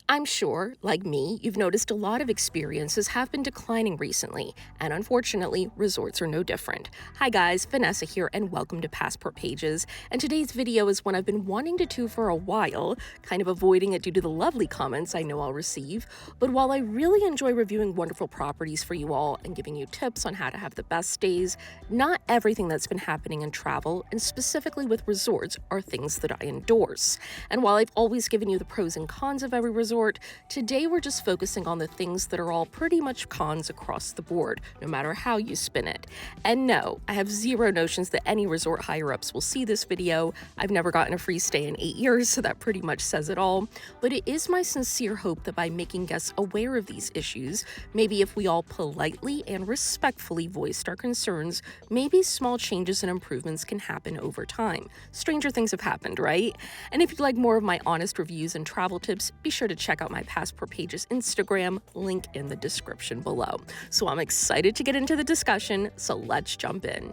I'm sure, like me, you've noticed a lot of experiences have been declining recently, and unfortunately, resorts are no different. Hi guys, Vanessa here, and welcome to Passport Pages. And today's video is one I've been wanting to do for a while, kind of avoiding it due to the lovely comments I know I'll receive. But while I really enjoy reviewing wonderful properties for you all and giving you tips on how to have the best stays, not everything that's been happening in travel, and specifically with resorts, are things that I endorse. And while I've always given you the pros and cons of every resort, today we're just focusing on the things that are all pretty much cons across the board, no matter how you spin it. And no, I have zero notions that any resort higher-ups will see this video. I've never gotten a free stay in 8 years, so that pretty much says it all. But it is my sincere hope that by making guests aware of these issues, maybe if we all politely and respectfully voiced our concerns, maybe small changes and improvements can happen over time. Stranger things have happened, right? And if you'd like more of my honest reviews and travel tips, be sure to check out my Passport Pages Instagram, link in the description below. So I'm excited to get into the discussion, so let's jump in.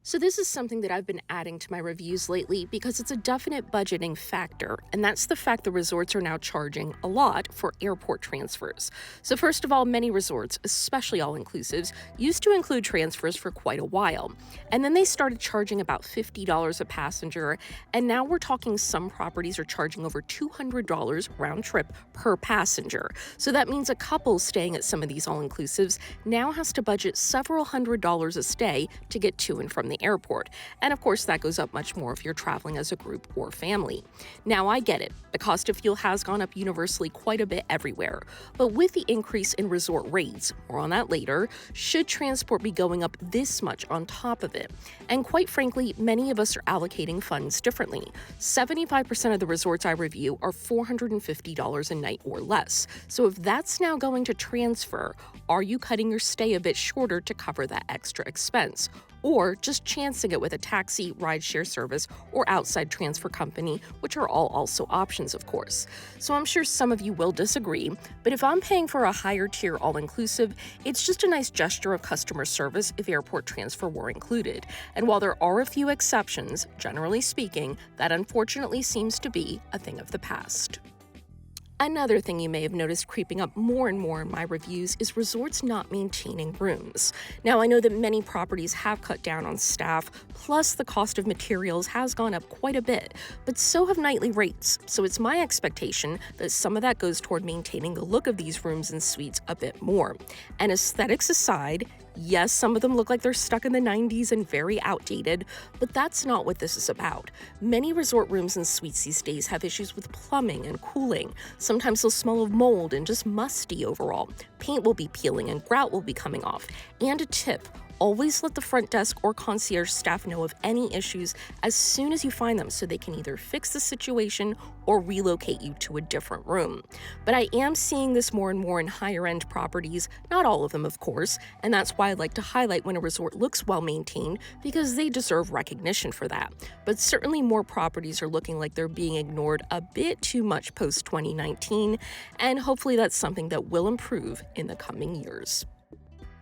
So this is something that I've been adding to my reviews lately because it's a definite budgeting factor, and that's the fact the resorts are now charging a lot for airport transfers. So first of all, many resorts, especially all-inclusives, used to include transfers for quite a while, and then they started charging about $50 a passenger, and now we're talking some properties are charging over $200 round trip per passenger. So that means a couple staying at some of these all-inclusives now has to budget several $100s a stay to get to and from the airport. And of course, that goes up much more if you're traveling as a group or family. Now, I get it. The cost of fuel has gone up universally quite a bit everywhere. But with the increase in resort rates, more on that later, should transport be going up this much on top of it? And quite frankly, many of us are allocating funds differently. 75% of the resorts I review are $450 a night or less. So if that's now going to transfer, are you cutting your stay a bit shorter to cover that extra expense? Or just chancing it with a taxi, rideshare service, or outside transfer company, which are all also options, of course. So I'm sure some of you will disagree, but if I'm paying for a higher tier all-inclusive, it's just a nice gesture of customer service if airport transfer were included. And while there are a few exceptions, generally speaking, that unfortunately seems to be a thing of the past. Another thing you may have noticed creeping up more and more in my reviews is resorts not maintaining rooms. Now, I know that many properties have cut down on staff, plus the cost of materials has gone up quite a bit, but so have nightly rates. So it's my expectation that some of that goes toward maintaining the look of these rooms and suites a bit more. And aesthetics aside, yes, some of them look like they're stuck in the 90s and very outdated, but that's not what this is about. Many resort rooms and suites these days have issues with plumbing and cooling. Sometimes they'll smell of mold and just musty overall. Paint will be peeling and grout will be coming off. And a tip: always let the front desk or concierge staff know of any issues as soon as you find them so they can either fix the situation or relocate you to a different room. But I am seeing this more and more in higher-end properties, not all of them of course, and that's why I like to highlight when a resort looks well-maintained because they deserve recognition for that. But certainly more properties are looking like they're being ignored a bit too much post-2019, and hopefully that's something that will improve in the coming years.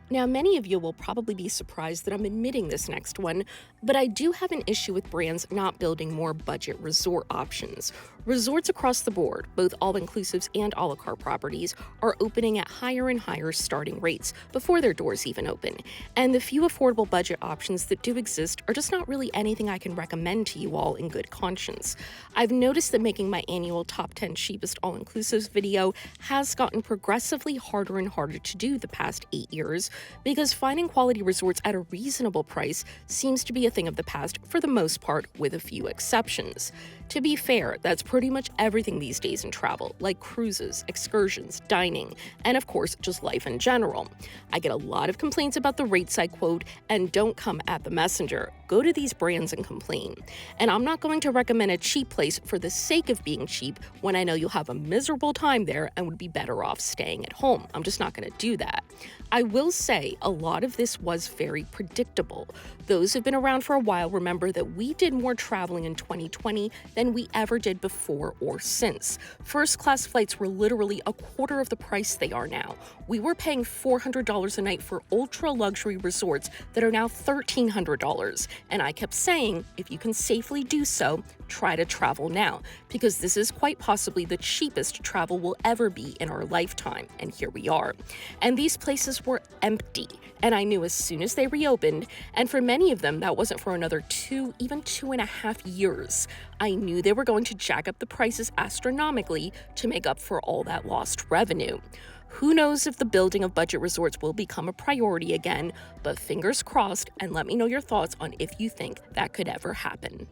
Now, many of you will probably be surprised that I'm admitting this next one, but I do have an issue with brands not building more budget resort options. Resorts across the board, both all-inclusives and a la carte properties, are opening at higher and higher starting rates before their doors even open. And the few affordable budget options that do exist are just not really anything I can recommend to you all in good conscience. I've noticed that making my annual top 10 cheapest all-inclusives video has gotten progressively harder and harder to do the past 8 years, because finding quality resorts at a reasonable price seems to be a thing of the past for the most part, with a few exceptions. To be fair, that's pretty much everything these days in travel, like cruises, excursions, dining, and of course, just life in general. I get a lot of complaints about the rates I quote, and don't come at the messenger. Go to these brands and complain. And I'm not going to recommend a cheap place for the sake of being cheap when I know you'll have a miserable time there and would be better off staying at home. I'm just not going to do that. I will say say, a lot of this was very predictable. Those who've been around for a while remember that we did more traveling in 2020 than we ever did before or since. First class flights were literally a quarter of the price they are now. We were paying $400 a night for ultra luxury resorts that are now $1,300. And I kept saying, if you can safely do so, try to travel now, because this is quite possibly the cheapest travel will ever be in our lifetime. And here we are. And these places were empty. And I knew as soon as they reopened, and for many of them, that wasn't for another 2.5 years, I knew they were going to jack up the prices astronomically to make up for all that lost revenue. Who knows if the building of budget resorts will become a priority again, but fingers crossed, and let me know your thoughts on if you think that could ever happen.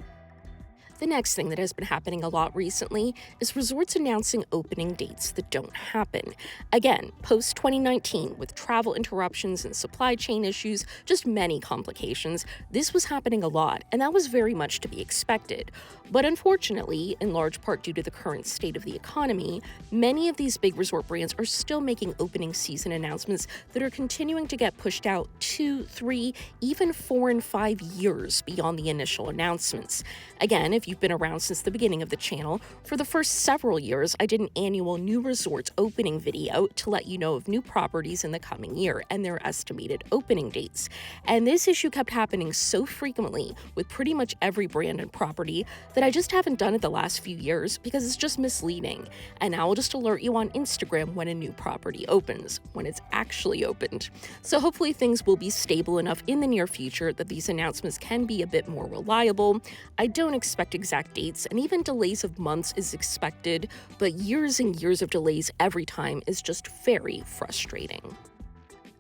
The next thing that has been happening a lot recently is resorts announcing opening dates that don't happen. Again, post-2019, with travel interruptions and supply chain issues, just many complications, this was happening a lot, and that was very much to be expected. But unfortunately, in large part due to the current state of the economy, many of these big resort brands are still making opening season announcements that are continuing to get pushed out 2, 3, even 4 and 5 years beyond the initial announcements. Again, if you've been around since the beginning of the channel, for the first several years, I did an annual new resorts opening video to let you know of new properties in the coming year and their estimated opening dates. And this issue kept happening so frequently with pretty much every brand and property that I just haven't done it the last few years because it's just misleading. And now I'll just alert you on Instagram when a new property opens, when it's actually opened. So hopefully things will be stable enough in the near future that these announcements can be a bit more reliable. I don't expect exact dates, and even delays of months is expected, but years and years of delays every time is just very frustrating.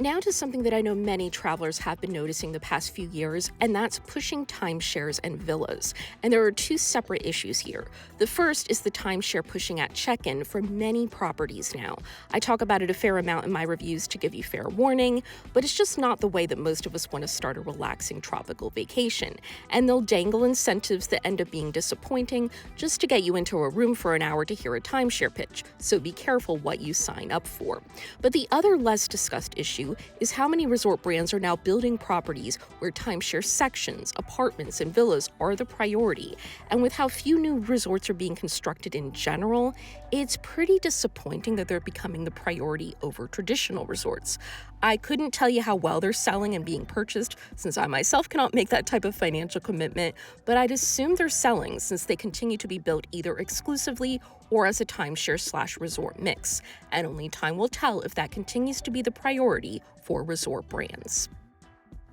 Now to something that I know many travelers have been noticing the past few years, and that's pushing timeshares and villas. And there are two separate issues here. The first is the timeshare pushing at check-in for many properties now. I talk about it a fair amount in my reviews to give you fair warning, but it's just not the way that most of us want to start a relaxing tropical vacation. And they'll dangle incentives that end up being disappointing just to get you into a room for an hour to hear a timeshare pitch, so be careful what you sign up for. But the other less discussed issue is how many resort brands are now building properties where timeshare sections, apartments, and villas are the priority. And with how few new resorts are being constructed in general, it's pretty disappointing that they're becoming the priority over traditional resorts. I couldn't tell you how well they're selling and being purchased, since I myself cannot make that type of financial commitment, but I'd assume they're selling since they continue to be built either exclusively or as a timeshare/resort mix, and only time will tell if that continues to be the priority for resort brands.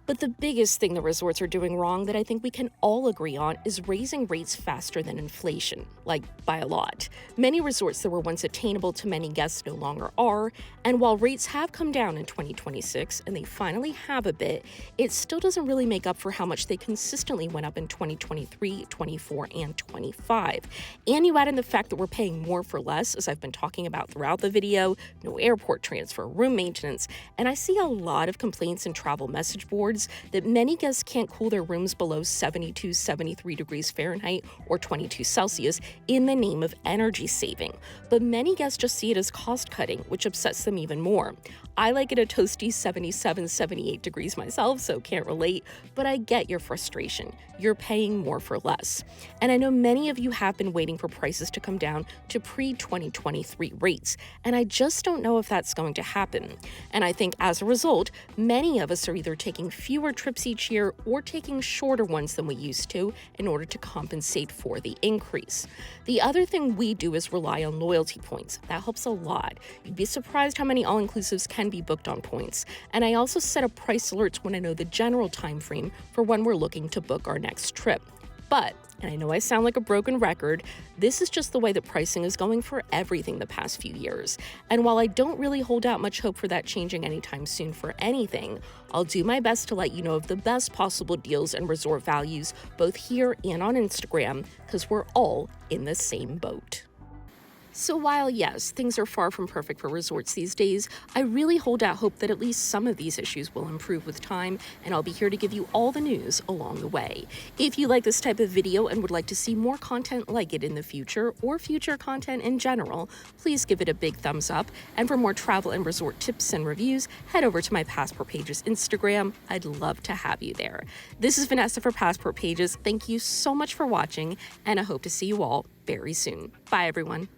But the biggest thing the resorts are doing wrong that I think we can all agree on is raising rates faster than inflation, like by a lot. Many resorts that were once attainable to many guests no longer are, and while rates have come down in 2026, and they finally have a bit, it still doesn't really make up for how much they consistently went up in 2023, 24, and 25. And you add in the fact that we're paying more for less, as I've been talking about throughout the video, no airport transfer, room maintenance, and I see a lot of complaints in travel message boards that many guests can't cool their rooms below 72, 73 degrees Fahrenheit or 22 Celsius in the name of energy saving. But many guests just see it as cost cutting, which upsets them even more. I like it a toasty 77, 78 degrees myself, so can't relate, but I get your frustration. You're paying more for less. And I know many of you have been waiting for prices to come down to pre-2023 rates, and I just don't know if that's going to happen. And I think as a result, many of us are either taking fewer trips each year or taking shorter ones than we used to in order to compensate for the increase. The other thing we do is rely on loyalty points. That helps a lot. You'd be surprised how many all-inclusives can be booked on points. And I also set up price alerts when I know the general time frame for when we're looking to book our next trip. But, and I know I sound like a broken record, this is just the way that pricing is going for everything the past few years. And while I don't really hold out much hope for that changing anytime soon for anything, I'll do my best to let you know of the best possible deals and resort values both here and on Instagram, because we're all in the same boat. So while yes, things are far from perfect for resorts these days, I really hold out hope that at least some of these issues will improve with time, and I'll be here to give you all the news along the way. If you like this type of video and would like to see more content like it in the future, or future content in general, please give it a big thumbs up. And for more travel and resort tips and reviews, head over to my Passport Pages Instagram. I'd love to have you there. This is Vanessa for Passport Pages. Thank you so much for watching, and I hope to see you all very soon. Bye, everyone.